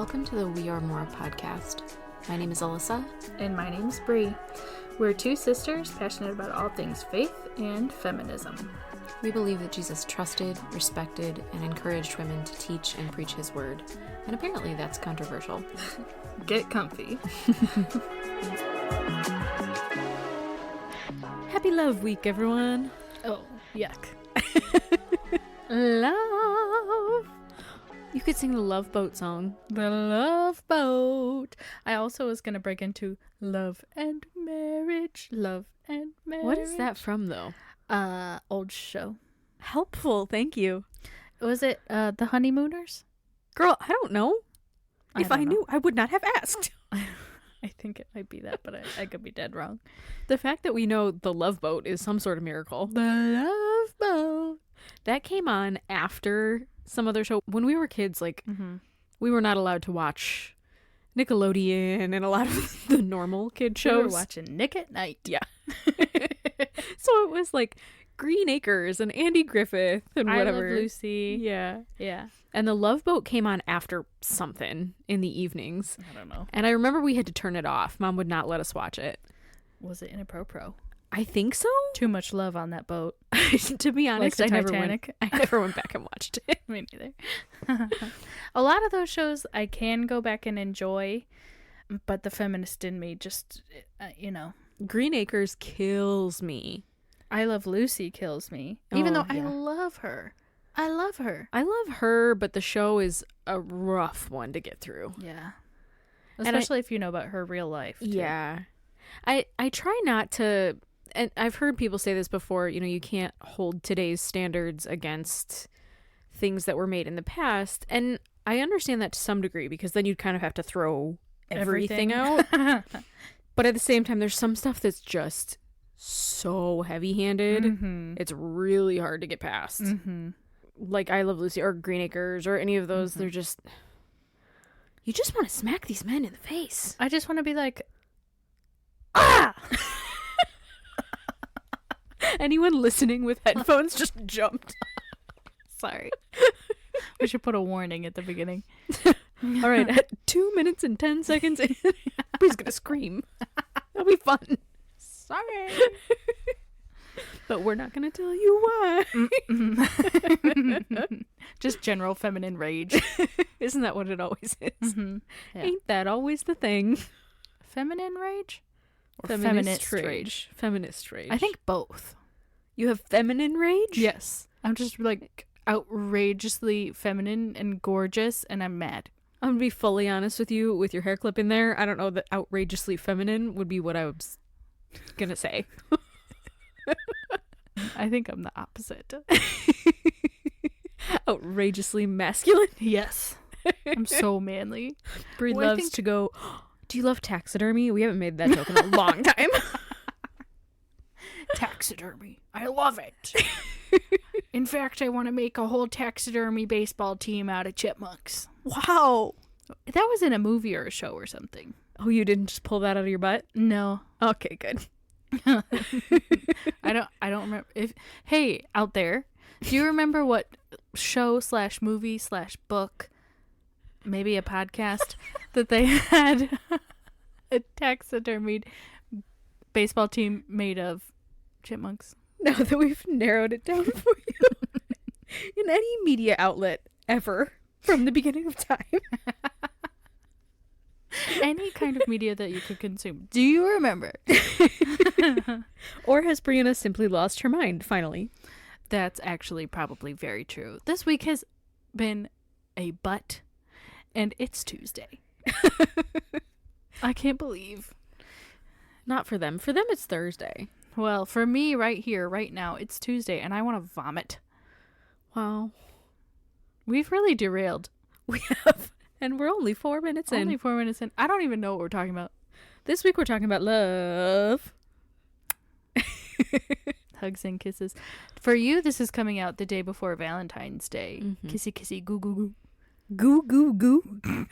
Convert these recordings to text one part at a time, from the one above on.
Welcome to the We Are More podcast. My name is Alyssa. And my name's Bree. We're two sisters passionate about all things faith and feminism. We believe that Jesus trusted, respected, and encouraged women to teach and preach his word. And apparently that's controversial. Get comfy. Happy Love Week, everyone. Oh, yuck. Love. You could sing the Love Boat song. The Love Boat. I also was going to break into Love and Marriage. Love and Marriage. What is that from, though? Old show. Helpful, thank you. Was it The Honeymooners? Girl, I don't know. If I don't knew, I would not have asked. I think it might be that, but I could be dead wrong. The fact that we know the Love Boat is some sort of miracle. The Love Boat. That came on after some other show. When we were kids, we were not allowed to watch Nickelodeon and a lot of the normal kid shows. We were watching Nick at Night. Yeah. So it was like Green Acres and Andy Griffith and whatever. I Love Lucy. Yeah. Yeah. And the Love Boat came on after something in the evenings. I don't know. And I remember we had to turn it off. Mom would not let us watch it. Was it inappropriate? I think so. Too much love on that boat. To be honest, Like the I Titanic? never went back and watched it. Me neither. A lot of those shows I can go back and enjoy, but the feminist in me just, Green Acres kills me. I Love Lucy kills me. Even though yeah. I love her. I love her. I love her, but the show is a rough one to get through. Yeah. Especially if you know about her real life. Too. Yeah. I try not to, and I've heard people say this before, you can't hold today's standards against things that were made in the past. And I understand that to some degree, because then you'd kind of have to throw everything out. But at the same time, there's some stuff that's just so heavy-handed. Mm-hmm. It's really hard to get past. Mm-hmm. Like I Love Lucy or Green Acres or any of those. They're just, you just want to smack these men in the face. I just want to be like, ah! Anyone listening with headphones just jumped. Sorry. We should put a warning at the beginning. All right, at 2 minutes and 10 seconds in, Bree's gonna scream. That'll be fun. Sorry. But we're not gonna tell you why. Just general feminine rage. Isn't that what it always is? Mm-hmm. Yeah. Ain't that always the thing? Feminine rage? Or Feminist rage. Feminist rage. I think both. You have feminine rage? Yes. I'm just like outrageously feminine and gorgeous, and I'm mad. I'm gonna be fully honest with you with your hair clip in there. I don't know that outrageously feminine would be what I was gonna say. I think I'm the opposite. Outrageously masculine? Yes. I'm so manly. Bree Well, I loves think- to go, do you love taxidermy? We haven't made that joke in a long time. Taxidermy. I love it. In fact, I want to make a whole taxidermy baseball team out of chipmunks. Wow. That was in a movie or a show or something. Oh, you didn't just pull that out of your butt? No. Okay, good. I don't remember. Hey, out there, do you remember what show / movie / book, maybe a podcast, that they had a taxidermied baseball team made of chipmunks? Now that we've narrowed it down for you, in any media outlet ever from the beginning of time. Any kind of media that you could consume. Do you remember? Or has Brianna simply lost her mind, finally? That's actually probably very true. This week has been a butt, and it's Tuesday. I can't believe. Not for them. For them, it's Thursday. Well, for me right here, right now, it's Tuesday, and I want to vomit. Wow. We've really derailed. We have. And we're only 4 minutes in. Only 4 minutes in. I don't even know what we're talking about. This week we're talking about love. Hugs and kisses. For you, this is coming out the day before Valentine's Day. Mm-hmm. Kissy, kissy, goo, goo, goo. Goo, goo, goo.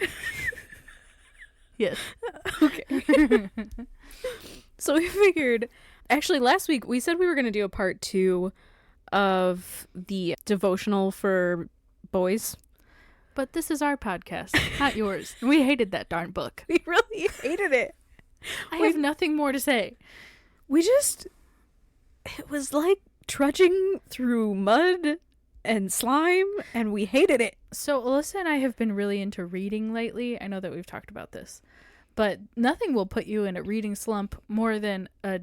Yes. Okay. So we figured, actually last week we said we were going to do a part 2 of the devotional for boys. But this is our podcast, not yours. We hated that darn book. We really hated it. I have nothing more to say. It was like trudging through mud and slime, and we hated it. So Alyssa and I have been really into reading lately. I know that we've talked about this, but nothing will put you in a reading slump more than a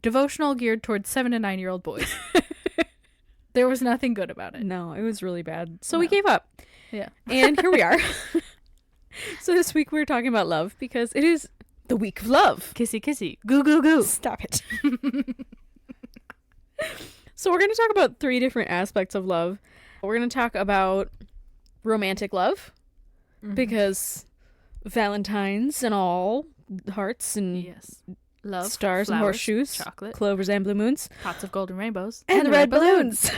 devotional geared towards 7 to 9-year-old boys. There was nothing good about it. No, it was really bad. So No. we gave up. Yeah. And here we are. So this week we're talking about love because it is the week of love. Kissy kissy. Goo goo goo. Stop it. So we're going to talk about 3 different aspects of love. We're going to talk about romantic love because Valentine's and all, hearts and Yes. Love. stars and flowers, horseshoes, chocolate. clovers and blue moons, Pots of golden rainbows. and the red balloons.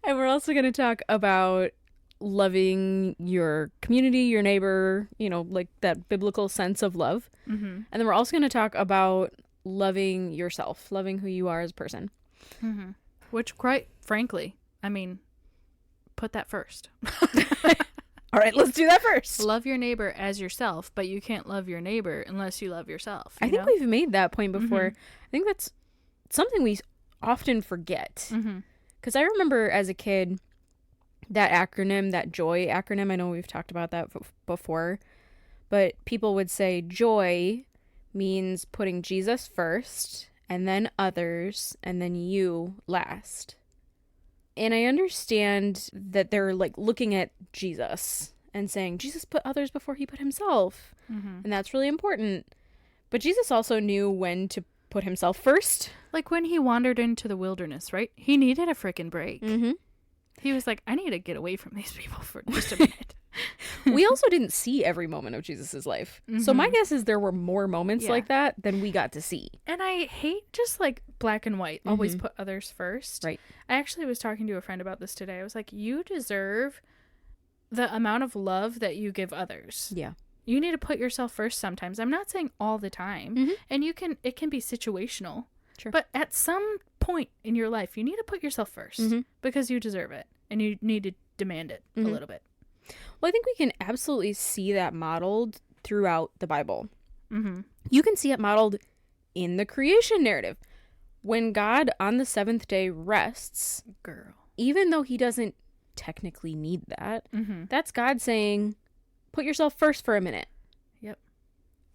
And we're also going to talk about loving your community, your neighbor, like that biblical sense of love. Mm-hmm. And then we're also going to talk about loving yourself, loving who you are as a person. Mm-hmm. Which, quite frankly, I mean, put that first. All right, let's do that first. Love your neighbor as yourself, but you can't love your neighbor unless you love yourself. I think we've made that point before. I think that's something we often forget. Mm-hmm. Because I remember as a kid, that acronym, that JOY acronym, I know we've talked about that before, but people would say joy means putting Jesus first, and then others, and then you last. And I understand that they're like looking at Jesus and saying, Jesus put others before he put himself. Mm-hmm. And that's really important. But Jesus also knew when to put himself first. Like when he wandered into the wilderness, right? He needed a freaking break. Mm-hmm. He was like, I need to get away from these people for just a minute. We also didn't see every moment of Jesus's life. So my guess is there were more moments like that than we got to see. And I hate just like black and white, always put others first. Right. I actually was talking to a friend about this today. I was like, you deserve the amount of love that you give others. Yeah. You need to put yourself first sometimes. I'm not saying all the time. And it can be situational. Sure. But at some point in your life, you need to put yourself first because you deserve it. And you need to demand it a little bit. Well, I think we can absolutely see that modeled throughout the Bible. Mm-hmm. You can see it modeled in the creation narrative. When God on the 7th day rests, Girl. even though he doesn't technically need that, that's God saying, put yourself first for a minute. Yep.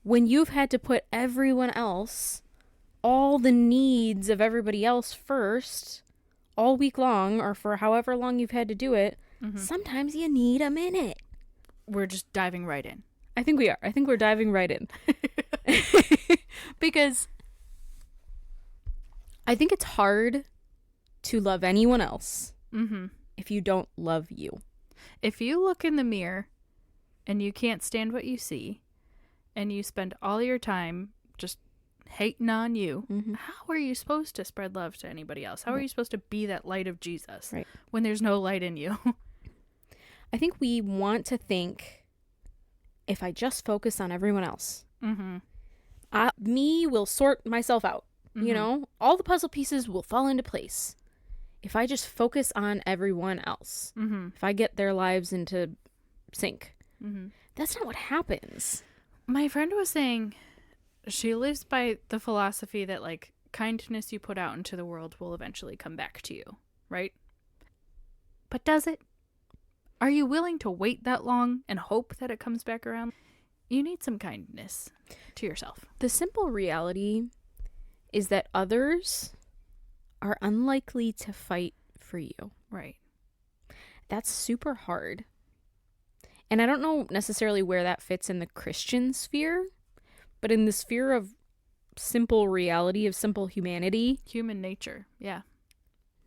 When you've had to put everyone else, all the needs of everybody else first, all week long, or for however long you've had to do it, sometimes you need a minute. We're just diving right in. I think we are. I think we're diving right in. Because I think it's hard to love anyone else if you don't love you. If you look in the mirror and you can't stand what you see and you spend all your time just hating on you, how are you supposed to spread love to anybody else? How are you supposed to be that light of Jesus when there's no light in you? I think we want to think, if I just focus on everyone else, me will sort myself out. You know, all the puzzle pieces will fall into place if I just focus on everyone else. If I get their lives into sync. That's not what happens. My friend was saying she lives by the philosophy that, like, kindness you put out into the world will eventually come back to you, right? But does it? Are you willing to wait that long and hope that it comes back around? You need some kindness to yourself. The simple reality is that others are unlikely to fight for you. Right. That's super hard. And I don't know necessarily where that fits in the Christian sphere, but in the sphere of simple reality, of simple humanity. Human nature, yeah.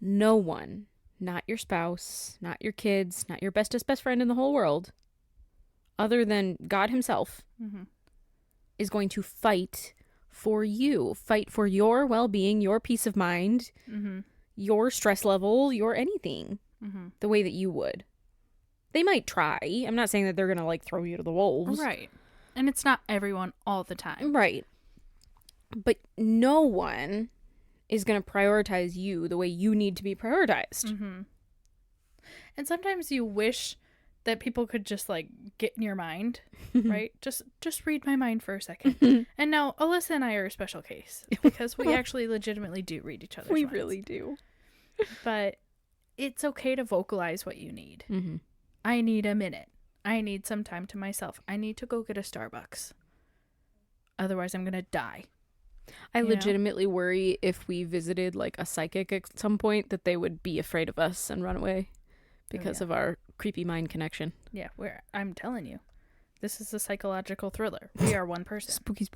No one, not your spouse, not your kids, not your bestest best friend in the whole world, other than God himself, is going to fight for you. Fight for your well-being, your peace of mind, your stress level, your anything, the way that you would. They might try. I'm not saying that they're going to, like, throw you to the wolves. Right. And it's not everyone all the time. Right. But no one is going to prioritize you the way you need to be prioritized. And sometimes you wish that people could just like get in your mind, right? Just read my mind for a second. And now Alyssa and I are a special case because we actually legitimately do read each other's minds. We really do. But it's okay to vocalize what you need. Mm-hmm. I need a minute. I need some time to myself. I need to go get a Starbucks. Otherwise, I'm going to die. I You know? legitimately worry if we visited like a psychic at some point that they would be afraid of us and run away because of our creepy mind connection. Yeah, I'm telling you. This is a psychological thriller. We are one person. Spooky.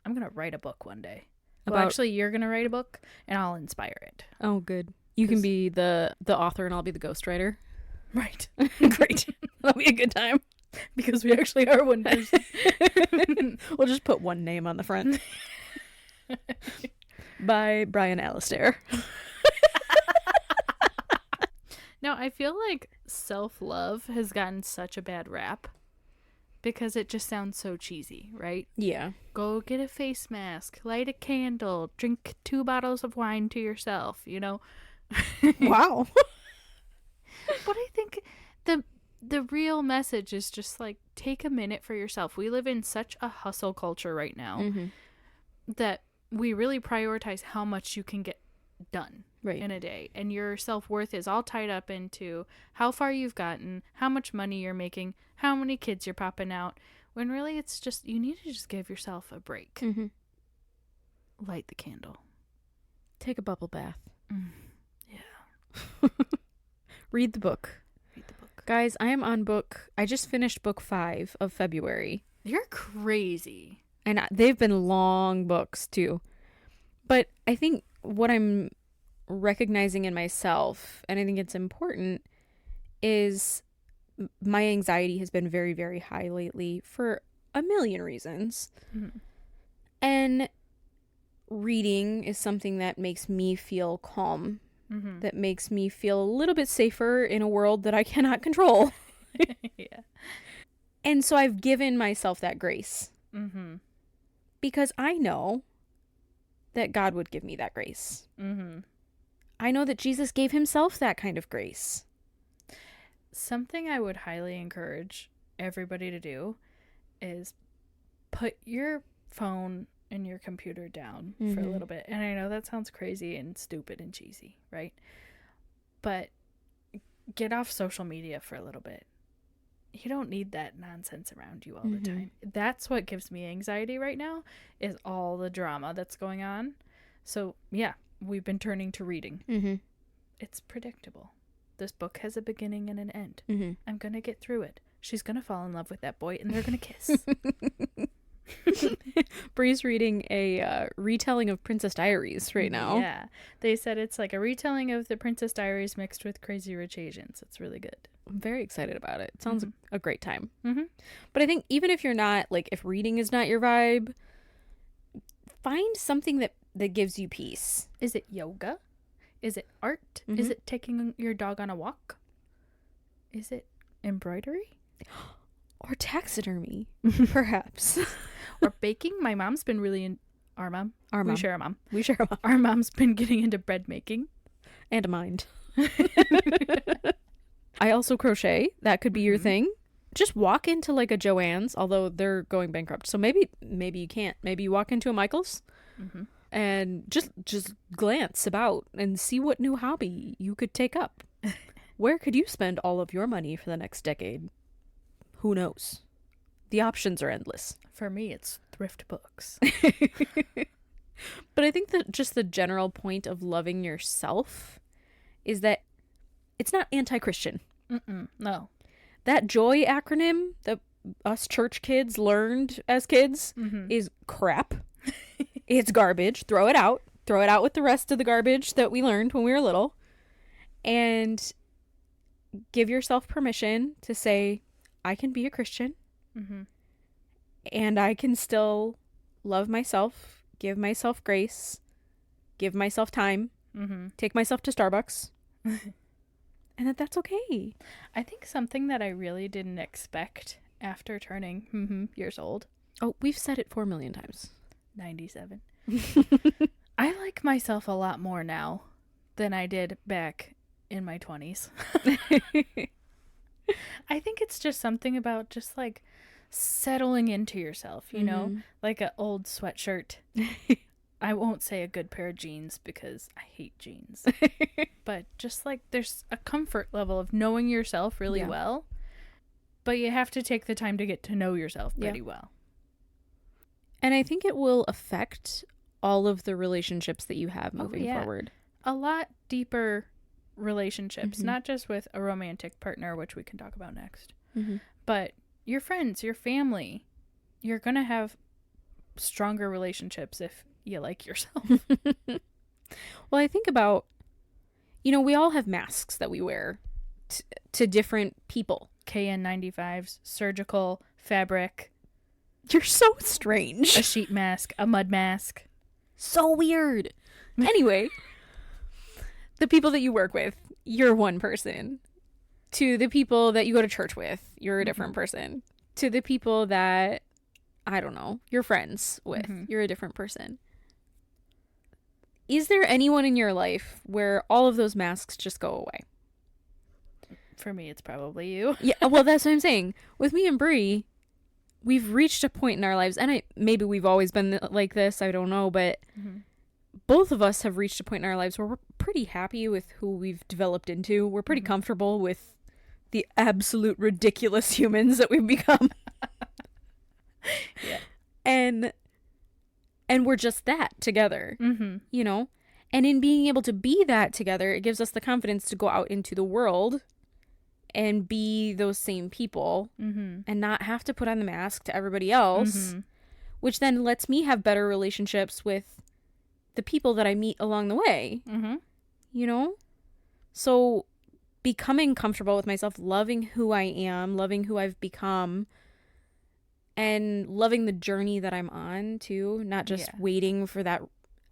I'm going to write a book one day. About... Well, actually, you're going to write a book, and I'll inspire it. Oh, good. You can be the author, and I'll be the ghostwriter. Right. Great. That'll be a good time. Because we actually are one person. We'll just put one name on the front. By Brian Alistair. Now, I feel like self-love has gotten such a bad rap because it just sounds so cheesy, right? Yeah. Go get a face mask, light a candle, drink 2 bottles of wine to yourself, you know? Wow. But I think the real message is just like, take a minute for yourself. We live in such a hustle culture right now that we really prioritize how much you can get done in a day. And your self-worth is all tied up into how far you've gotten, how much money you're making, how many kids you're popping out. When really it's just, you need to just give yourself a break. Mm-hmm. Light the candle. Take a bubble bath. Yeah. Read the book. Guys, I am on I just finished book 5 of February. You're crazy. And they've been long books, too. But I think what I'm recognizing in myself, and I think it's important, is my anxiety has been very, very high lately for a million reasons. Mm-hmm. And reading is something that makes me feel calm. Mm-hmm. That makes me feel a little bit safer in a world that I cannot control. Yeah. And so I've given myself that grace. Mm-hmm. Because I know that God would give me that grace. Mm-hmm. I know that Jesus gave himself that kind of grace. Something I would highly encourage everybody to do is put your phone and your computer down for a little bit. And I know that sounds crazy and stupid and cheesy, right? But get off social media for a little bit. You don't need that nonsense around you all the time. That's what gives me anxiety right now, is all the drama that's going on. So, yeah, we've been turning to reading. Mm-hmm. It's predictable. This book has a beginning and an end. Mm-hmm. I'm going to get through it. She's going to fall in love with that boy, and they're going to kiss. Bree's reading a retelling of Princess Diaries right now. Yeah. They said it's like a retelling of the Princess Diaries mixed with Crazy Rich Asians. It's really good. I'm very excited about it. It sounds a great time. Mm-hmm. But I think even if you're not, like, if reading is not your vibe, find something that gives you peace. Is it yoga? Is it art? Is it taking your dog on a walk? Is it embroidery? Or taxidermy, perhaps. Or baking? My mom's been really our mom. We share a mom. Our mom's been getting into bread making. And a mind. I also crochet. That could be your thing. Just walk into like a Joann's, although they're going bankrupt. So maybe you can't. Maybe you walk into a Michael's and just glance about and see what new hobby you could take up. Where could you spend all of your money for the next decade? Who knows? The options are endless. For me, it's thrift books. But I think that just the general point of loving yourself is that it's not anti-Christian. No. That JOY acronym that us church kids learned as kids is crap. It's garbage. Throw it out. Throw it out with the rest of the garbage that we learned when we were little. And give yourself permission to say, I can be a Christian. And I can still love myself, give myself grace, give myself time, take myself to Starbucks. And that's okay. I think something that I really didn't expect after turning years old. Oh, we've said it 4 million times. 97. I like myself a lot more now than I did back in my 20s. I think it's just something about just like settling into yourself, you know, like an old sweatshirt. I won't say a good pair of jeans because I hate jeans, but just like there's a comfort level of knowing yourself really well, but you have to take the time to get to know yourself pretty well. And I think it will affect all of the relationships that you have moving forward. A lot deeper relationships, not just with a romantic partner, which we can talk about next, but your friends, your family. You're going to have stronger relationships if you like yourself. Well, I think about, you know, we all have masks that we wear to different people. KN95s, surgical, fabric. You're so strange. A sheet mask, a mud mask. So weird. Anyway, the people that you work with, you're one person. To the people that you go to church with, you're a different person. To the people that, I don't know, you're friends with, you're a different person. Is there anyone in your life where all of those masks just go away? For me, it's probably you. Yeah, well, that's what I'm saying. With me and Brie, we've reached a point in our lives, and maybe we've always been like this, I don't know, but both of us have reached a point in our lives where we're pretty happy with who we've developed into. We're pretty comfortable with the absolute ridiculous humans that we've become. And we're just that together, you know? And in being able to be that together, it gives us the confidence to go out into the world and be those same people and not have to put on the mask to everybody else, which then lets me have better relationships with the people that I meet along the way, you know? So becoming comfortable with myself, loving who I am, loving who I've become, and loving the journey that I'm on too, not just waiting for that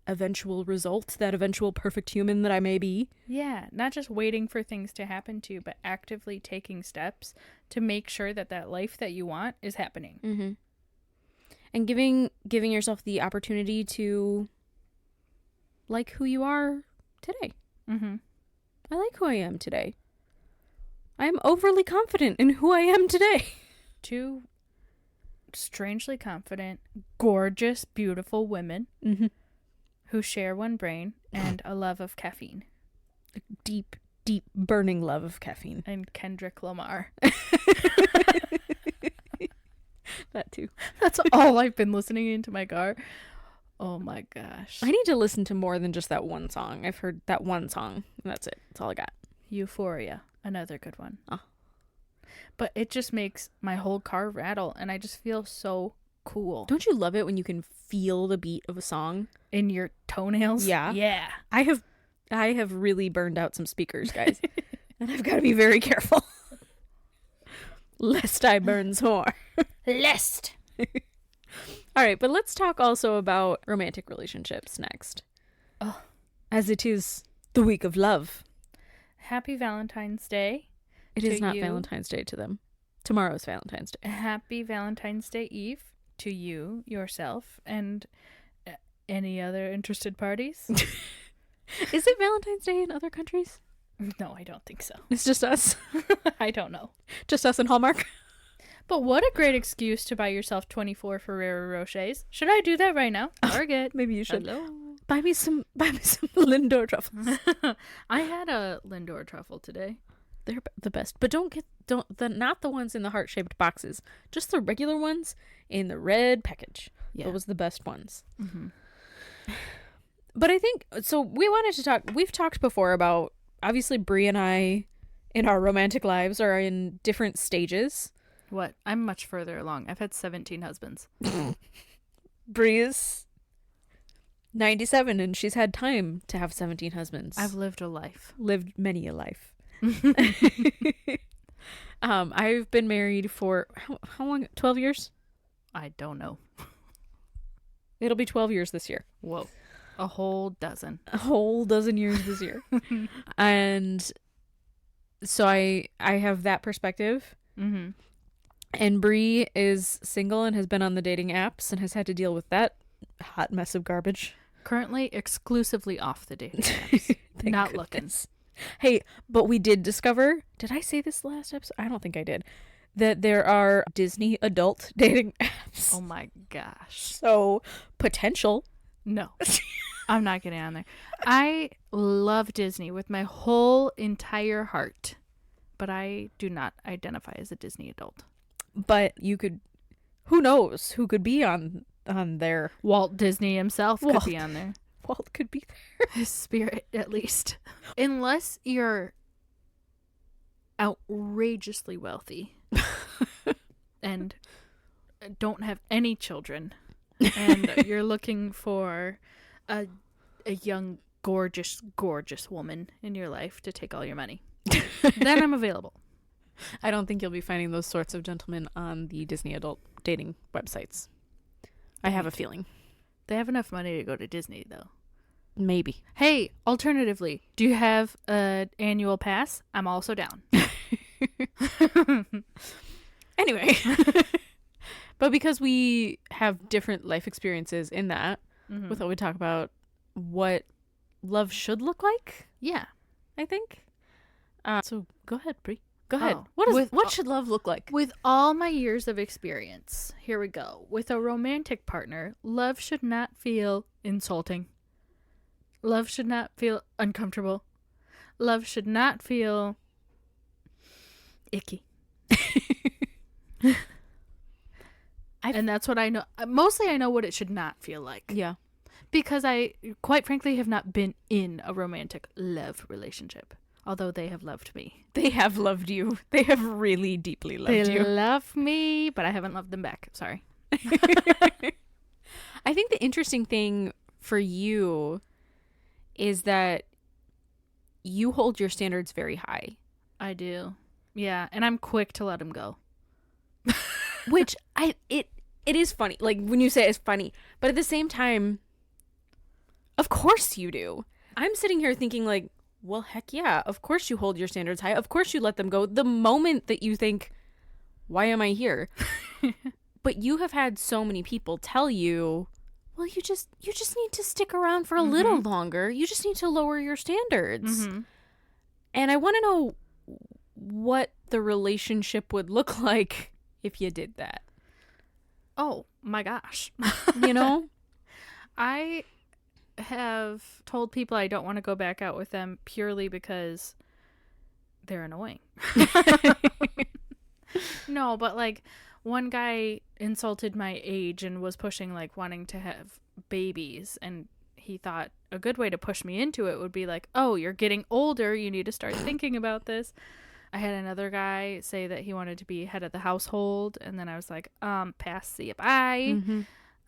eventual result, that eventual perfect human that I may be. Yeah, not just waiting for things to happen to you, but actively taking steps to make sure that that life that you want is happening. And giving yourself the opportunity to like who you are today. I like who I am today. I am overly confident in who I am today. Two strangely confident, gorgeous, beautiful women who share one brain and a love of caffeine. A deep, deep, burning love of caffeine. And Kendrick Lamar. That too. That's all I've been listening into my car. Oh my gosh. I need to listen to more than just that one song. I've heard that one song. And that's it. That's all I got. Euphoria. Another good one. Oh. But it just makes my whole car rattle, and I just feel so cool. Don't you love it when you can feel the beat of a song in your toenails? Yeah. Yeah. I have really burned out some speakers, guys. And I've got to be very careful. Lest I burn some more. Lest. All right, but let's talk also about romantic relationships next. Oh. As it is the week of love. Happy Valentine's Day. It is not Valentine's Day to them. Tomorrow's Valentine's Day. Happy Valentine's Day Eve to you, yourself, and any other interested parties. Is it Valentine's Day in other countries? No, I don't think so. It's just us. I don't know. Just us and Hallmark. But what a great excuse to buy yourself 24 Ferrero Rochers. Should I do that right now? Target. Maybe you should. Hello. Buy me some Lindor truffles. I had a Lindor truffle today. They're the best, but not the ones in the heart-shaped boxes. Just the regular ones in the red package. Yeah. Those the best ones. But I think so. We wanted to talk. We've talked before about obviously Brie and I in our romantic lives are in different stages. What? I'm much further along. I've had 17 husbands. Brie is 97 and she's had time to have 17 husbands. I've lived a life. Lived many a life. I've been married for how long? 12 years? I don't know. It'll be 12 years this year. Whoa. A whole dozen. A whole dozen years this year. And so I have that perspective. And Brie is single and has been on the dating apps and has had to deal with that hot mess of garbage. Currently exclusively off the dating apps. Not goodness. Hey, but we did discover, did I say this last episode? I don't think I did. That there are Disney adult dating apps. Oh my gosh. So, potential. No. I'm not getting on there. I love Disney with my whole entire heart, but I do not identify as a Disney adult. But you could, who knows who could be on there. Walt Disney himself could be on there. Walt could be there. His spirit, at least. Unless you're outrageously wealthy and don't have any children, and you're looking for a young, gorgeous woman in your life to take all your money, then I'm available. I don't think you'll be finding those sorts of gentlemen on the Disney adult dating websites. I have a feeling. They have enough money to go to Disney, though. Maybe. Hey, alternatively, do you have an annual pass? I'm also down. Anyway. But because we have different life experiences in that, we thought we'd talk about what love should look like. Yeah. I think. So go ahead, Brie. Go ahead. Oh, What should love look like? With all my years of experience, here we go. With a romantic partner, love should not feel insulting. Love should not feel uncomfortable. Love should not feel icky. And that's what I know. Mostly I know what it should not feel like. Yeah. Because I, quite frankly, have not been in a romantic love relationship. Although they have loved me. They have loved you. They have really deeply loved They you. love me, but I haven't loved them back. Sorry. I think the interesting thing for you is that you hold your standards very high. I do. Yeah, and I'm quick to let them go. Which it is funny. Like when you say it's funny, but at the same time, of course you do. I'm sitting here thinking like, well, heck yeah, of course you hold your standards high. Of course you let them go the moment that you think, why am I here? But you have had so many people tell you, well, you just need to stick around for a little longer. You just need to lower your standards. And I want to know what the relationship would look like if you did that. Oh my gosh. You know? I have told people I don't want to go back out with them purely because they're annoying. No, but like one guy insulted my age and was pushing like wanting to have babies, and he thought a good way to push me into it would be like, oh, you're getting older, you need to start thinking about this. I had another guy say that he wanted to be head of the household, and then I was like, pass, see ya, bye.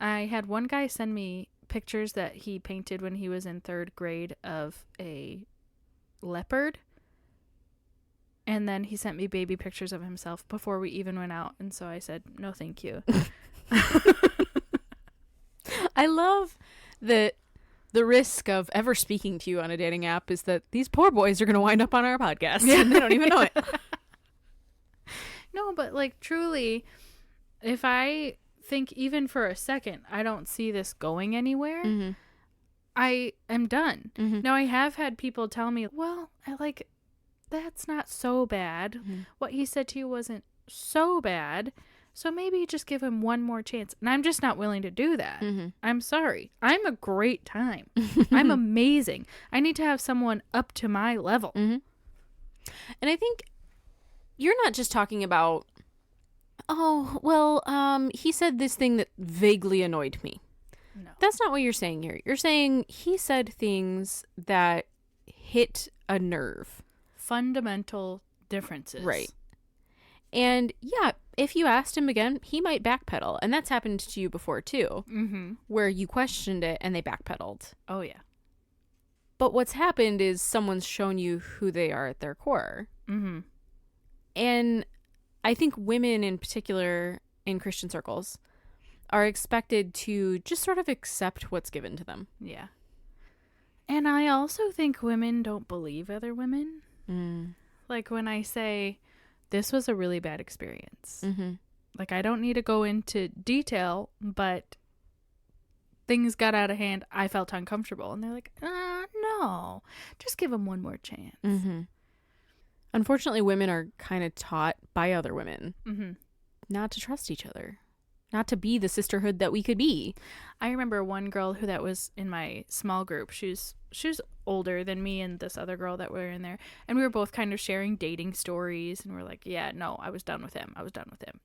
I had one guy send me pictures that he painted when he was in 3rd grade of a leopard, and then he sent me baby pictures of himself before we even went out, and so I said no thank you. I love that the risk of ever speaking to you on a dating app is that these poor boys are going to wind up on our podcast and they don't even know it. No, but like truly, if I think even for a second I don't see this going anywhere, I am done. Now I have had people tell me, well, that's not so bad. What he said to you wasn't so bad, so maybe just give him one more chance. And I'm just not willing to do that. I'm sorry. I'm a great time. I'm amazing. I need to have someone up to my level. And I think you're not just talking about, oh, well, he said this thing that vaguely annoyed me. No. That's not what you're saying here. You're saying he said things that hit a nerve. Fundamental differences. Right. And yeah, if you asked him again, he might backpedal. And that's happened to you before too, where you questioned it and they backpedaled. Oh, yeah. But what's happened is someone's shown you who they are at their core. And I think women in particular in Christian circles are expected to just sort of accept what's given to them. Yeah. And I also think women don't believe other women. Like when I say, this was a really bad experience. Like I don't need to go into detail, but things got out of hand, I felt uncomfortable. And they're like, no, just give him one more chance. Mm-hmm. Unfortunately, women are kind of taught by other women not to trust each other, not to be the sisterhood that we could be. I remember one girl that was in my small group. She was older than me and this other girl that were in there. And we were both kind of sharing dating stories. And we're like, yeah, no, I was done with him.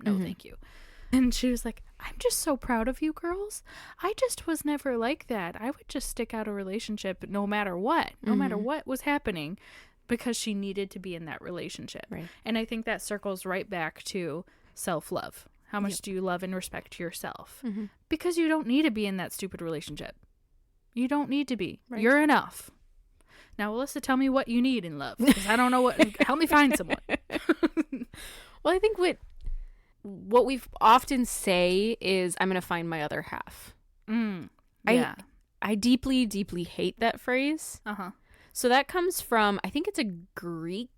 No, thank you. And she was like, I'm just so proud of you girls. I just was never like that. I would just stick out a relationship no matter what was happening, because she needed to be in that relationship. Right. And I think that circles right back to self-love. How much do you love and respect yourself? Because you don't need to be in that stupid relationship. You don't need to be. Right. You're enough. Now, Alyssa, tell me what you need in love, because I don't know what. Help me find someone. Well, I think what we often say is, I'm going to find my other half. Yeah. I deeply, deeply hate that phrase. So that comes from, I think it's a Greek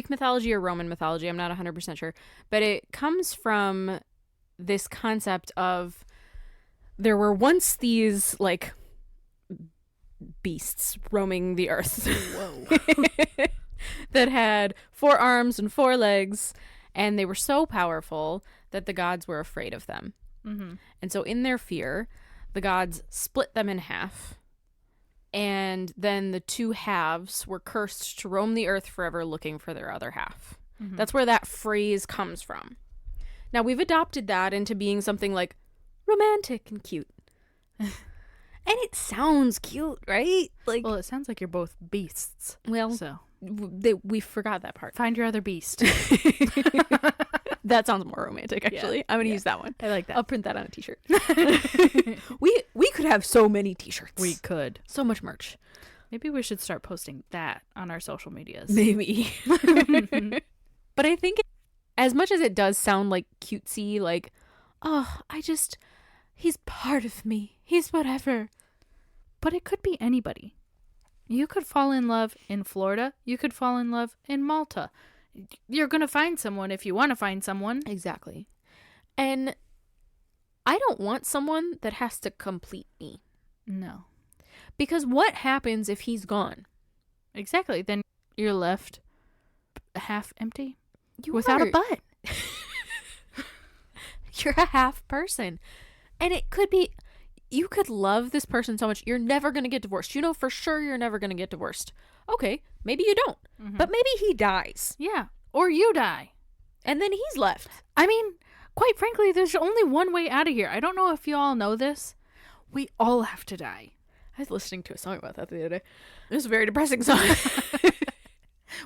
mythology or Roman mythology. I'm not 100% sure. But it comes from this concept of, there were once these, like, beasts roaming the earth. Whoa. That had 4 arms and 4 legs. And they were so powerful that the gods were afraid of them. And so in their fear, the gods split them in half. And then the 2 halves were cursed to roam the earth forever looking for their other half. That's where that phrase comes from. Now, we've adopted that into being something like romantic and cute. And it sounds cute, right? Like, well, it sounds like you're both beasts. Well, so we forgot that part. Find your other beast. That sounds more romantic, actually. Yeah. I'm going to use that one. I like that. I'll print that on a t-shirt. We could have so many t-shirts. We could. So much merch. Maybe we should start posting that on our social medias. Maybe. But I think as much as it does sound like cutesy, like, oh, he's part of me. He's whatever. But it could be anybody. You could fall in love in Florida. You could fall in love in Malta. You're going to find someone if you want to find someone. Exactly. And I don't want someone that has to complete me. No. Because what happens if he's gone? Exactly. Then you're left half empty. Without a butt. You're a half person. And it could be, you could love this person so much, you're never going to get divorced. You know for sure you're never going to get divorced. Okay, maybe you don't. But maybe he dies. Yeah. Or you die. And then he's left. I mean, quite frankly, there's only one way out of here. I don't know if you all know this. We all have to die. I was listening to a song about that the other day. It was a very depressing song.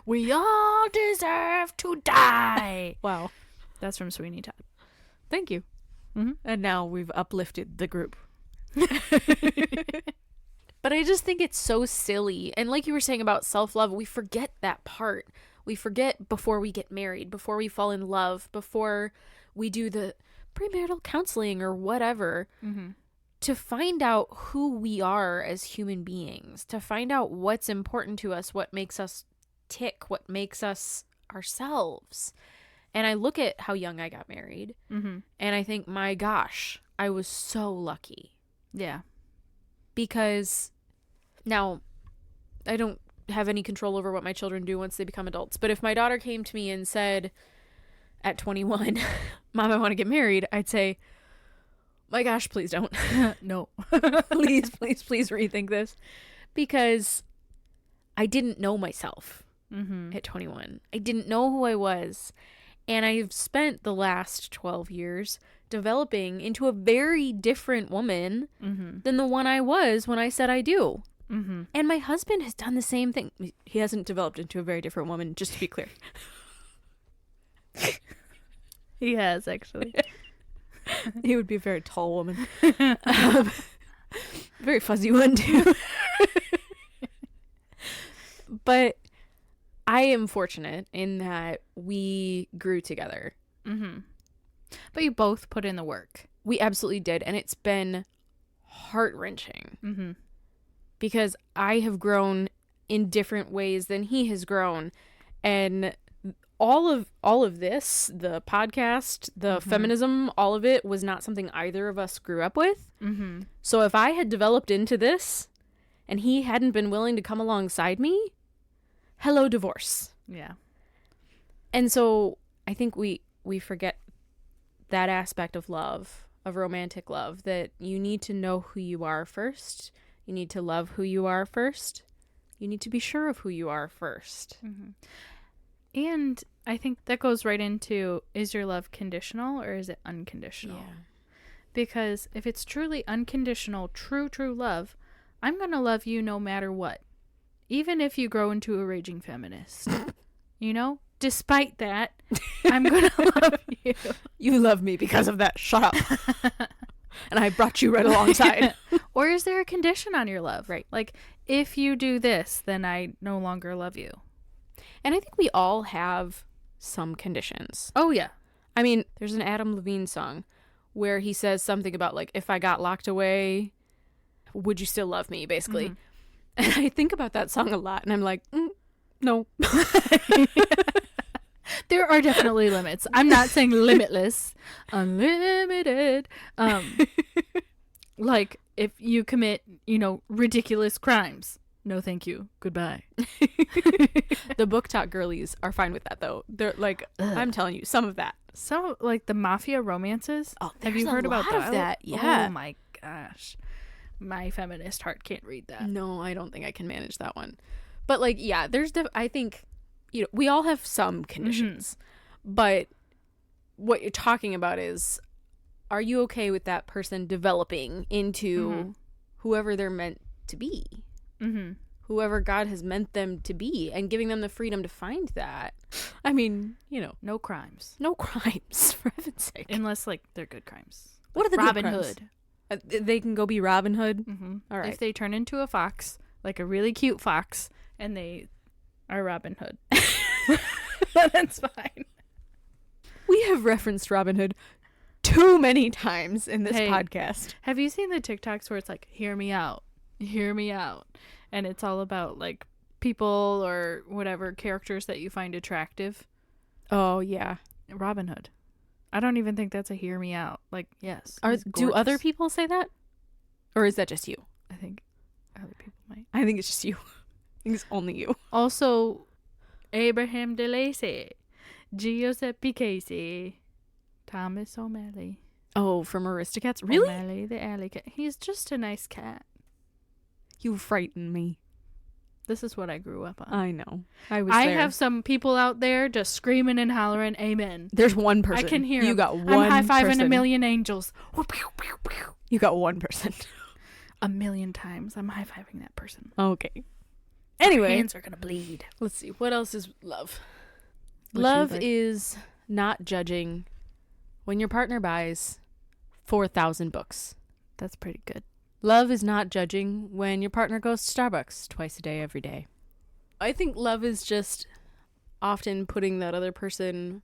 We all deserve to die. Wow. That's from Sweeney Todd. Thank you. And now we've uplifted the group. But I just think it's so silly. And like you were saying about self-love, we forget that part. We forget before we get married, before we fall in love, before we do the premarital counseling or whatever, to find out who we are as human beings, to find out what's important to us, what makes us tick, what makes us ourselves. And I look at how young I got married, and I think, my gosh, I was so lucky. Yeah. Because now I don't have any control over what my children do once they become adults. But if my daughter came to me and said at 21, Mom, I want to get married, I'd say, my gosh, please don't. No. Please rethink this. Because I didn't know myself at 21. I didn't know who I was. And I've spent the last 12 years developing into a very different woman than the one I was when I said I do. And my husband has done the same thing. He hasn't developed into a very different woman, just to be clear. He has, actually. He would be a very tall woman. Very fuzzy one, too. But I am fortunate in that we grew together. But you both put in the work. We absolutely did. And it's been heart-wrenching. Because I have grown in different ways than he has grown. And all of this, the podcast, the feminism, all of it was not something either of us grew up with. Mm-hmm. So if I had developed into this and he hadn't been willing to come alongside me, hello, divorce. Yeah. And so I think we forget that aspect of love, of romantic love, that you need to know who you are first. You need to love who you are first. You need to be sure of who you are first. Mm-hmm. And I think that goes right into, is your love conditional or is it unconditional? Yeah. Because if it's truly unconditional, true love, I'm going to love you no matter what. Even if you grow into a raging feminist. You know? Despite that, I'm going to love you. You love me because of that. Shut up. And I brought you right alongside. Or is there a condition on your love? Right. Like, if you do this, then I no longer love you. And I think we all have some conditions. Oh, yeah. I mean, there's an Adam Levine song where he says something about, like, if I got locked away, would you still love me, basically. And I think about that song a lot, and I'm like, no. There are definitely limits. I'm not saying limitless. Unlimited. Like, if you commit, ridiculous crimes. No, thank you. Goodbye. The book talk girlies are fine with that, though. They're like, I'm telling you, some of that. Some, like, the mafia romances. Oh, have you heard about of that? Yeah. Oh, my gosh. My feminist heart can't read that. No, I don't think I can manage that one. But, like, yeah, there's I think, we all have some conditions. But what you're talking about is, are you okay with that person developing into whoever they're meant to be? Whoever God has meant them to be, and giving them the freedom to find that. I mean, no crimes. No crimes, for heaven's sake. Unless, like, they're good crimes. What are the Robin good crimes? Hood. They can go be Robin Hood? All right. If they turn into a fox, like a really cute fox, and they are Robin Hood. That's fine. We have referenced Robin Hood too many times in this podcast. Have you seen the TikToks where it's like, hear me out, and it's all about, like, people or whatever characters that you find attractive? Oh, yeah. Robin Hood. I don't even think that's a hear me out. Like, yes. Do other people say that? Or is that just you? I think other people might. I think it's just you. I think it's only you. Also, Abraham de Lacy, Giuseppe Casey, Thomas O'Malley. Oh, from Aristocats? Really? O'Malley the alley cat. He's just a nice cat. You frighten me. This is what I grew up on. I know. I have some people out there just screaming and hollering, amen. There's one person. I can hear you him. got one I'm high-fiving person. a million angels. You got one person. A million times. I'm high-fiving that person. Okay. Anyway. My hands are going to bleed. Let's see. What else is love? Would Love you like- is not judging when your partner buys 4,000 books. That's pretty good. Love is not judging when your partner goes to Starbucks twice a day, every day. I think love is just often putting that other person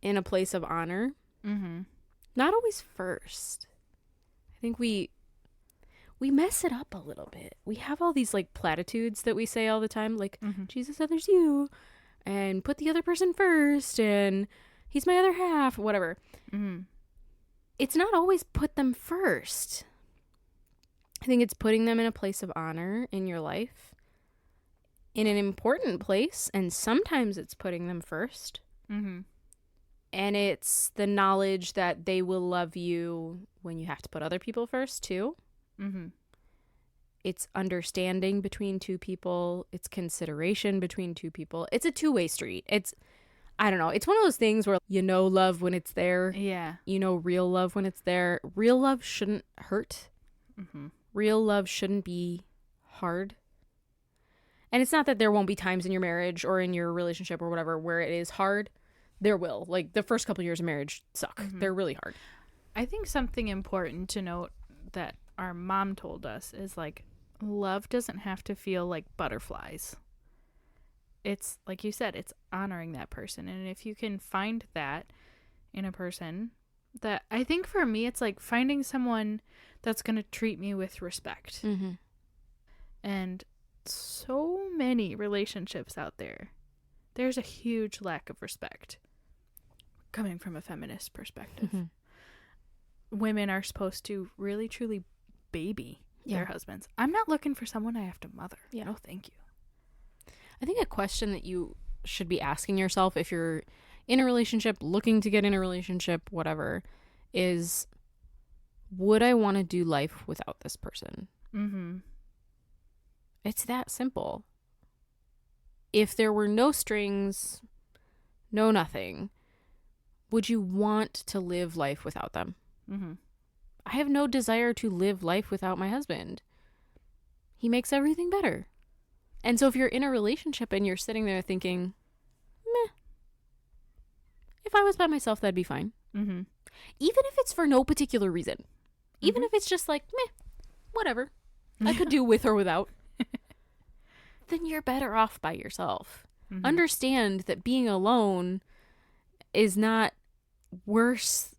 in a place of honor. Not always first. I think we mess it up a little bit. We have all these, like, platitudes that we say all the time, like, Jesus, others, you, and put the other person first, and he's my other half, whatever. It's not always put them first. I think it's putting them in a place of honor in your life, in an important place, and sometimes it's putting them first. And it's the knowledge that they will love you when you have to put other people first, too. It's understanding between two people. It's consideration between two people. It's a two-way street. I don't know. It's one of those things where love when it's there. Yeah. Real love when it's there. Real love shouldn't hurt. Real love shouldn't be hard. And it's not that there won't be times in your marriage or in your relationship or whatever where it is hard. There will. Like, the first couple years of marriage suck. They're really hard. I think something important to note that our mom told us is, like, love doesn't have to feel like butterflies. It's, like you said, it's honoring that person. And if you can find that in a person, that I think for me, it's like finding someone that's going to treat me with respect. And so many relationships out there there's a huge lack of respect coming from a feminist perspective. Women are supposed to really truly baby their husbands. I'm not looking for someone I have to mother. No, thank you. I think a question that you should be asking yourself if you're in a relationship, looking to get in a relationship, whatever, is, would I want to do life without this person? It's that simple. If there were no strings, no nothing, would you want to live life without them? I have no desire to live life without my husband. He makes everything better. And so if you're in a relationship and you're sitting there thinking, meh, if I was by myself, that'd be fine. Even if it's for no particular reason. Even if it's just like, meh, whatever. I could do with or without. Then you're better off by yourself. Understand that being alone is not worse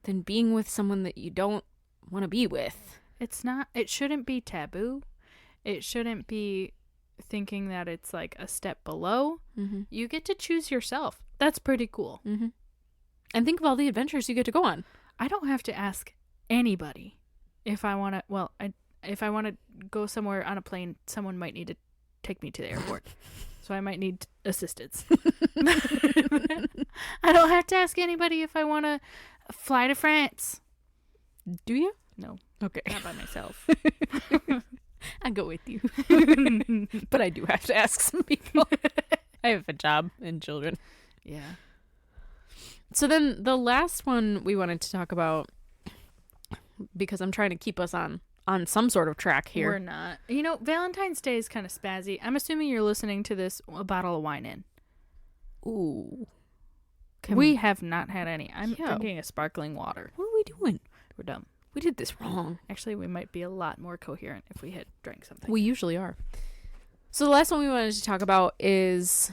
than being with someone that you don't want to be with. It's not, it shouldn't be taboo. It shouldn't be thinking that it's like a step below. You get to choose yourself. That's pretty cool. And think of all the adventures you get to go on. I don't have to ask anybody if I want to, if I want to go somewhere on a plane, someone might need to take me to the airport. So I might need assistance. I don't have to ask anybody if I want to fly to France. Do you? No. Okay. Not by myself. I go with you. But I do have to ask some people. I have a job and children. Yeah. So then the last one we wanted to talk about, because I'm trying to keep us on some sort of track here. We're not. You know, Valentine's Day is kind of spazzy. I'm assuming you're listening to this a bottle of wine in. Ooh. We have not had any. I'm drinking a sparkling water. What are we doing? We're dumb. We did this wrong. Actually, we might be a lot more coherent if we had drank something. We usually are. So the last one we wanted to talk about is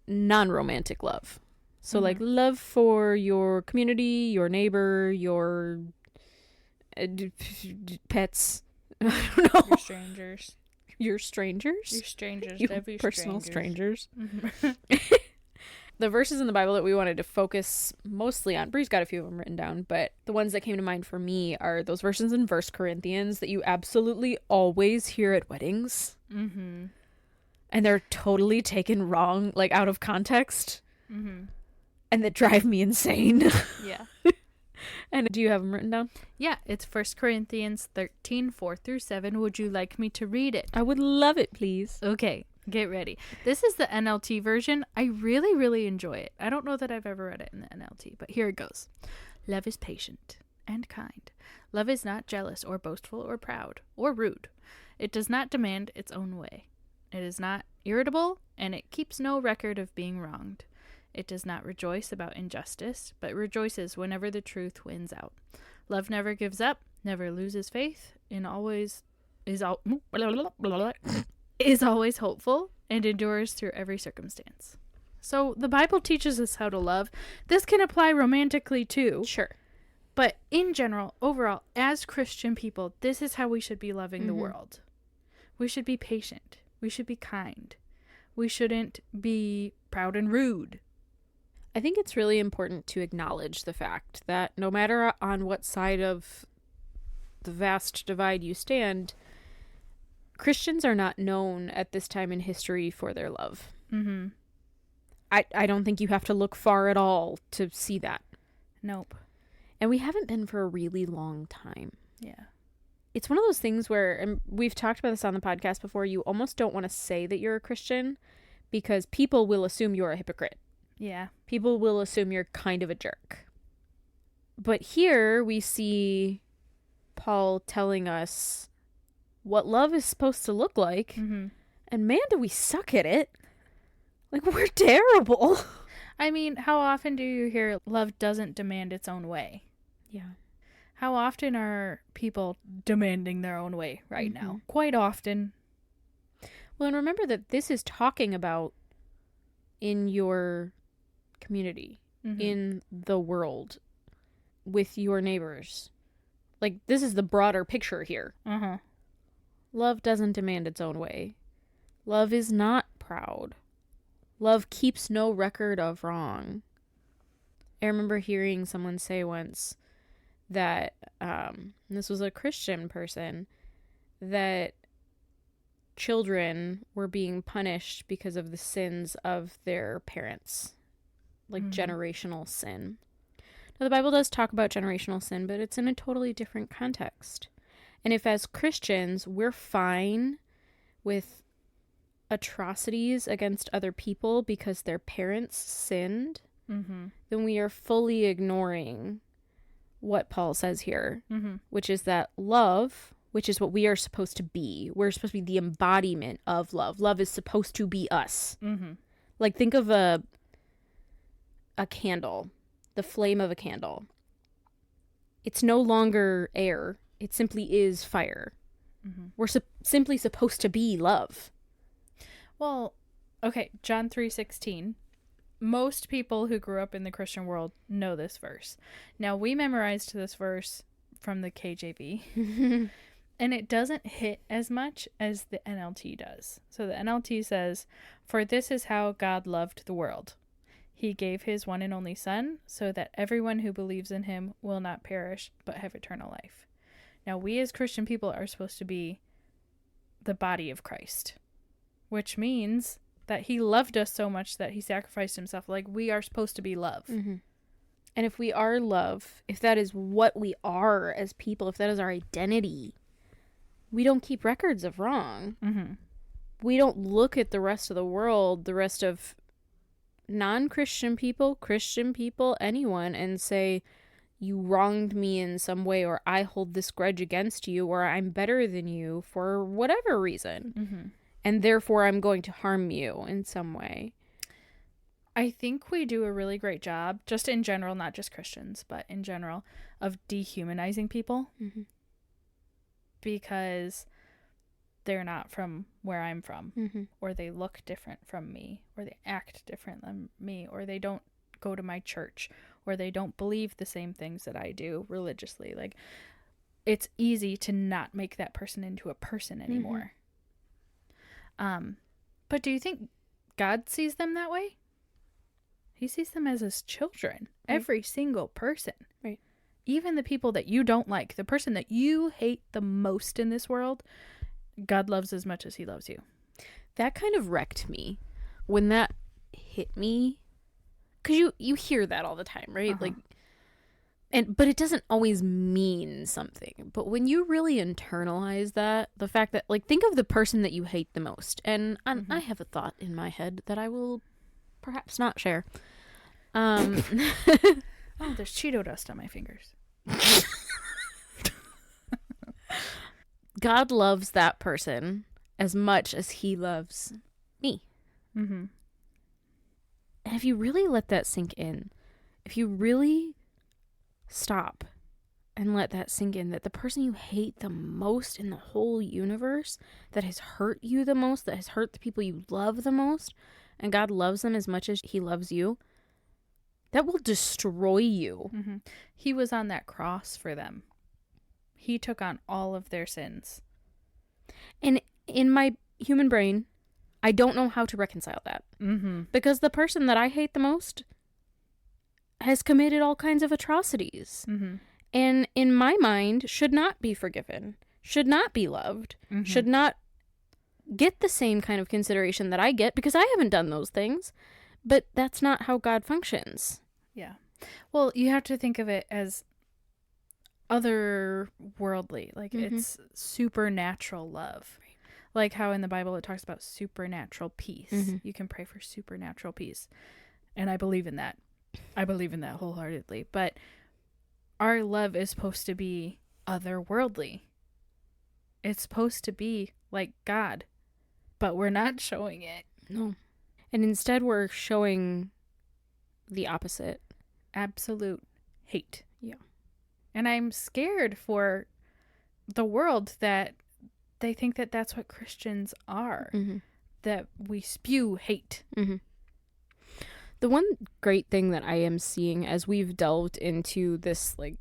non-romantic love. So like love for your community, your neighbor, your pets. I don't know. Your strangers. Your strangers? Your strangers. Your Every personal strangers. strangers. The verses in the Bible that we wanted to focus mostly on, Bree's got a few of them written down, but the ones that came to mind for me are those verses in 1 Corinthians that you absolutely always hear at weddings. And they're totally taken wrong, like out of context. And that drive me insane. Yeah. And do you have them written down? Yeah, it's 1 Corinthians 13, 4-7. Would you like me to read it? I would love it, please. Okay, get ready. This is the NLT version. I really, really enjoy it. I don't know that I've ever read it in the NLT, but here it goes. Love is patient and kind. Love is not jealous or boastful or proud or rude. It does not demand its own way. It is not irritable, and it keeps no record of being wronged. It does not rejoice about injustice, but rejoices whenever the truth wins out. Love never gives up, never loses faith, and always is always hopeful and endures through every circumstance. So the Bible teaches us how to love. This can apply romantically too. Sure. But in general, overall, as Christian people, this is how we should be loving the world. We should be patient. We should be kind. We shouldn't be proud and rude. I think it's really important to acknowledge the fact that no matter on what side of the vast divide you stand, Christians are not known at this time in history for their love. I don't think you have to look far at all to see that. Nope. And we haven't been for a really long time. Yeah. It's one of those things where, and we've talked about this on the podcast before, you almost don't want to say that you're a Christian because people will assume you're a hypocrite. Yeah. People will assume you're kind of a jerk. But here we see Paul telling us what love is supposed to look like. And man, do we suck at it. Like, we're terrible. I mean, how often do you hear love doesn't demand its own way? Yeah. How often are people demanding their own way right now? Quite often. Well, and remember that this is talking about in your community, in the world, with your neighbors. Like, this is the broader picture here. Love doesn't demand its own way. Love is not proud. Love keeps no record of wrong. I remember hearing someone say once that, and this was a Christian person, that children were being punished because of the sins of their parents, like generational sin. Now, the Bible does talk about generational sin, but it's in a totally different context. And if as Christians we're fine with atrocities against other people because their parents sinned, then we are fully ignoring what Paul says here, which is that love, which is what we are supposed to be. We're supposed to be the embodiment of love. Love is supposed to be us. Like, think of a candle, the flame of a candle. It's no longer air. It simply is fire. We're simply supposed to be love. Well, okay, John 3:16. Most people who grew up in the Christian world know this verse. Now, we memorized this verse from the KJV, and it doesn't hit as much as the NLT does. So the NLT says, "For this is how God loved the world. He gave his one and only Son, so that everyone who believes in him will not perish, but have eternal life." Now, we as Christian people are supposed to be the body of Christ, which means that he loved us so much that he sacrificed himself. Like, we are supposed to be love. And if we are love, if that is what we are as people, if that is our identity, we don't keep records of wrong. We don't look at the rest of the world, the rest of non-Christian people, Christian people, anyone, and say, you wronged me in some way, or I hold this grudge against you, or I'm better than you for whatever reason. And therefore I'm going to harm you in some way. I think we do a really great job, just in general, not just Christians, but in general, of dehumanizing people. Because they're not from where I'm from, or they look different from me, or they act different than me, or they don't go to my church, or they don't believe the same things that I do religiously. Like, it's easy to not make that person into a person anymore. But do you think God sees them that way? He sees them as his children. Right. Every single person. Right. Even the people that you don't like, the person that you hate the most in this world, God loves as much as he loves you. That kind of wrecked me when that hit me. Because you hear that all the time, right? Like, but it doesn't always mean something. But when you really internalize that, the fact that, like, think of the person that you hate the most. And I have a thought in my head that I will perhaps not share. Oh, there's Cheeto dust on my fingers. God loves that person as much as he loves me. And if you really let that sink in, if you really stop and let that sink in, that the person you hate the most in the whole universe, that has hurt you the most, that has hurt the people you love the most, and God loves them as much as he loves you, that will destroy you. He was on that cross for them. He took on all of their sins. And in my human brain, I don't know how to reconcile that. Because the person that I hate the most has committed all kinds of atrocities. And in my mind, should not be forgiven, should not be loved, should not get the same kind of consideration that I get, because I haven't done those things. But that's not how God functions. Yeah. Well, you have to think of it as otherworldly. Like, it's supernatural love. Like how in the Bible it talks about supernatural peace. You can pray for supernatural peace. And I believe in that. I believe in that wholeheartedly. But our love is supposed to be otherworldly. It's supposed to be like God. But we're not showing it. No. And instead we're showing the opposite. Absolute hate. Yeah. And I'm scared for the world that they think that that's what Christians are. That we spew hate. The one great thing that I am seeing as we've delved into this, like,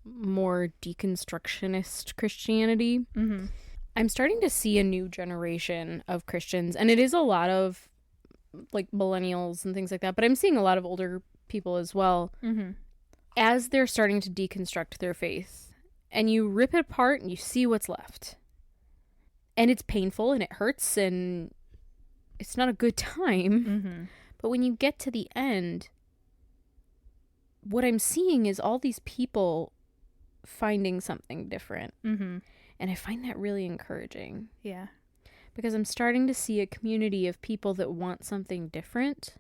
more deconstructionist Christianity, I'm starting to see a new generation of Christians, and it is a lot of like millennials and things like that, but I'm seeing a lot of older people as well, as they're starting to deconstruct their faith, and you rip it apart and you see what's left. And it's painful and it hurts and it's not a good time. But when you get to the end, what I'm seeing is all these people finding something different. And I find that really encouraging. Yeah. Because I'm starting to see a community of people that want something different.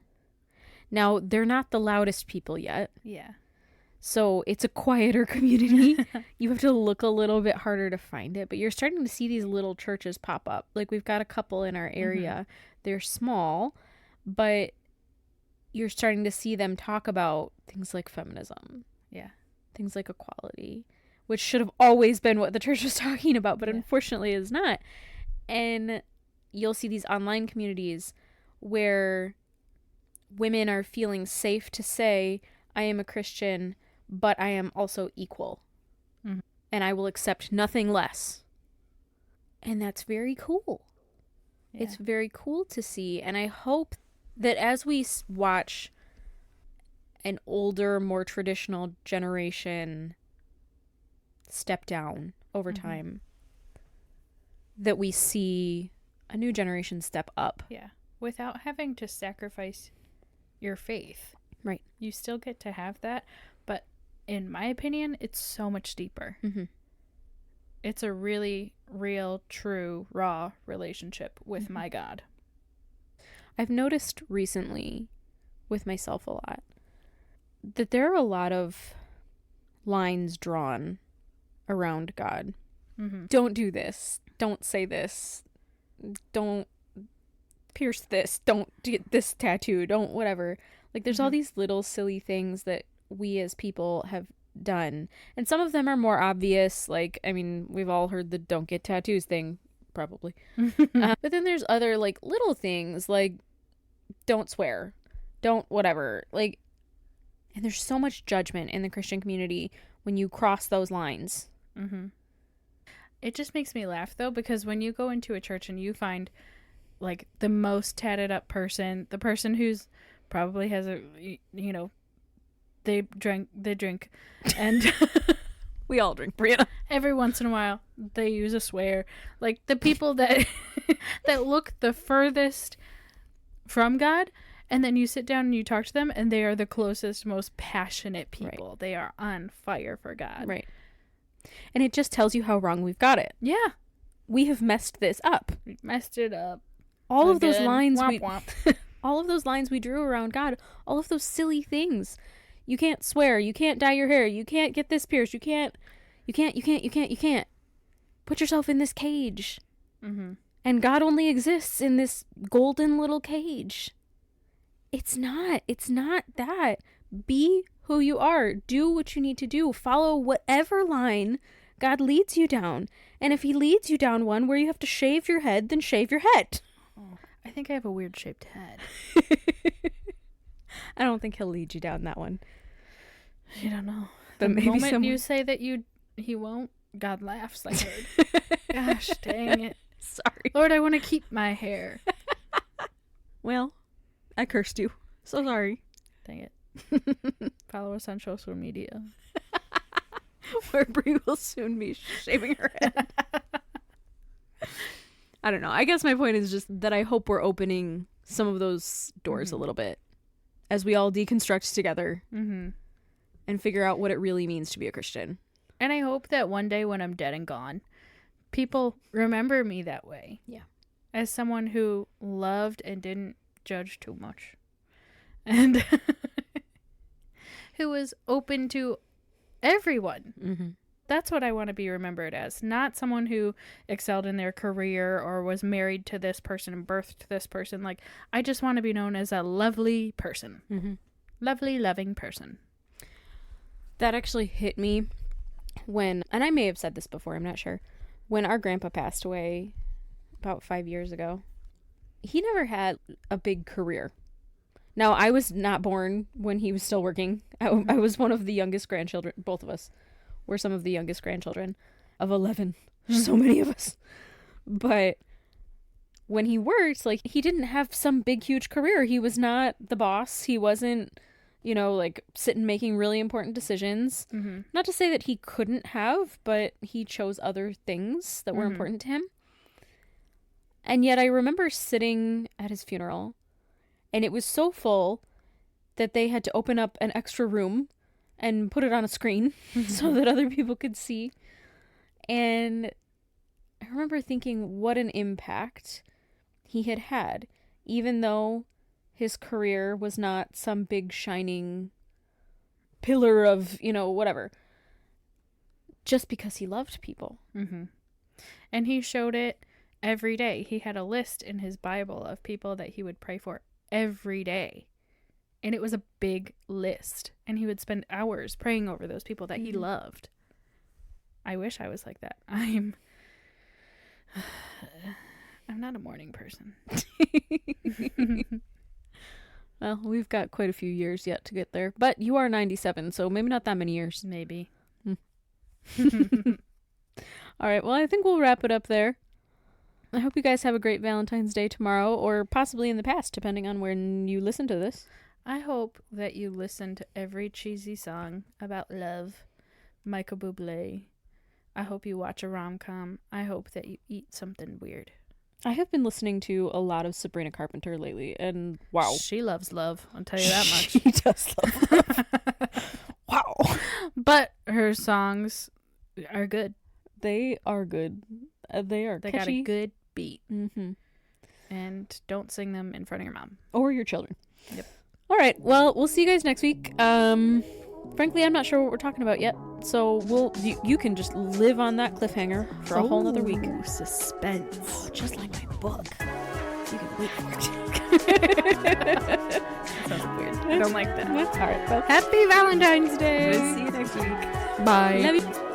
Now, they're not the loudest people yet. Yeah. So it's a quieter community. You have to look a little bit harder to find it. But you're starting to see these little churches pop up. Like, we've got a couple in our area. They're small, but you're starting to see them talk about things like feminism. Yeah. Things like equality, which should have always been what the church was talking about, but unfortunately is not. And you'll see these online communities where women are feeling safe to say, I am a Christian, but I am also equal. And I will accept nothing less. And that's very cool. Yeah. It's very cool to see. And I hope that as we watch an older, more traditional generation step down over time, that we see a new generation step up. Yeah. Without having to sacrifice your faith. Right. You still get to have that, but in my opinion, it's so much deeper. It's a really real, true, raw relationship with my God. I've noticed recently with myself a lot that there are a lot of lines drawn around God. Don't do this. Don't say this. Don't pierce this. Don't get this tattoo. Don't whatever. Like, there's all these little silly things that we as people have done. And some of them are more obvious. Like, I mean, we've all heard the don't get tattoos thing, probably. But then there's other, like, little things, like, don't swear. Don't whatever. Like, and there's so much judgment in the Christian community when you cross those lines. It just makes me laugh, though, because when you go into a church and you find, like, the most tatted up person, the person who's probably has a, you know, they drink, and we all drink, Brianna. Every once in a while, they use a swear. Like, the people that that look the furthest from God, and then you sit down and you talk to them, and they are the closest, most passionate people. Right. They are on fire for God. Right. And it just tells you how wrong we've got it. Yeah. We have messed this up. We messed it up. All of those lines womp. All of those lines we drew around God, all of those silly things. You can't swear, you can't dye your hair, you can't get this pierced, you can't. Put yourself in this cage. And God only exists in this golden little cage. It's not that. Be who you are. Do what you need to do. Follow whatever line God leads you down. And if he leads you down one where you have to shave your head, then shave your head. Oh, I think I have a weird shaped head. I don't think he'll lead you down that one. You don't know. But the maybe moment you say that he won't, God laughs, I heard. Gosh, dang it. Sorry. Lord, I want to keep my hair. Well, I cursed you. So sorry. Dang it. Follow us on social media. Where Brie will soon be shaving her head. I don't know. I guess my point is just that I hope we're opening some of those doors a little bit as we all deconstruct together and figure out what it really means to be a Christian. And I hope that one day when I'm dead and gone, people remember me that way. Yeah. As someone who loved and didn't judge too much. And who was open to everyone. That's what I want to be remembered as. Not someone who excelled in their career or was married to this person and birthed this person. Like, I just want to be known as a lovely person. Lovely, loving person. That actually hit me when, and I may have said this before, I'm not sure, when our grandpa passed away about 5 years ago. He never had a big career. Now, I was not born when he was still working. I was one of the youngest grandchildren. Both of us were some of the youngest grandchildren of 11. So many of us. But when he worked, like, he didn't have some big, huge career. He was not the boss. He wasn't, you know, like, sitting making really important decisions. Mm-hmm. Not to say that he couldn't have, but he chose other things that were Mm-hmm. important to him. And yet I remember sitting at his funeral, and it was so full that they had to open up an extra room and put it on a screen so that other people could see. And I remember thinking what an impact he had had, even though his career was not some big shining pillar of, you know, whatever. Just because he loved people. Mm-hmm. And he showed it every day. He had a list in his Bible of people that he would pray for every day. And it was a big list. And he would spend hours praying over those people that he loved. I wish I was like that. I'm not a morning person. Well, we've got quite a few years yet to get there. But you are 97, so maybe not that many years. Maybe. All right, well, I think we'll wrap it up there. I hope you guys have a great Valentine's Day tomorrow, or possibly in the past, depending on when you listen to this. I hope that you listen to every cheesy song about love, Michael Bublé. I hope you watch a rom-com. I hope that you eat something weird. I have been listening to a lot of Sabrina Carpenter lately, and wow. She loves love, I'll tell you that much. She does love love. Wow. But her songs are good. They are good. They are They catchy. got a good beat. Mm-hmm. And don't sing them in front of your mom. Or your children. Yep. All right. Well, we'll see you guys next week. Frankly, I'm not sure what we're talking about yet. So you can just live on that cliffhanger for a whole nother week. Suspense. Just like my book. You can wait for it. Sounds weird. I don't like that. All right. Well, Happy Valentine's Day. we'll see you next week. Bye. Love you.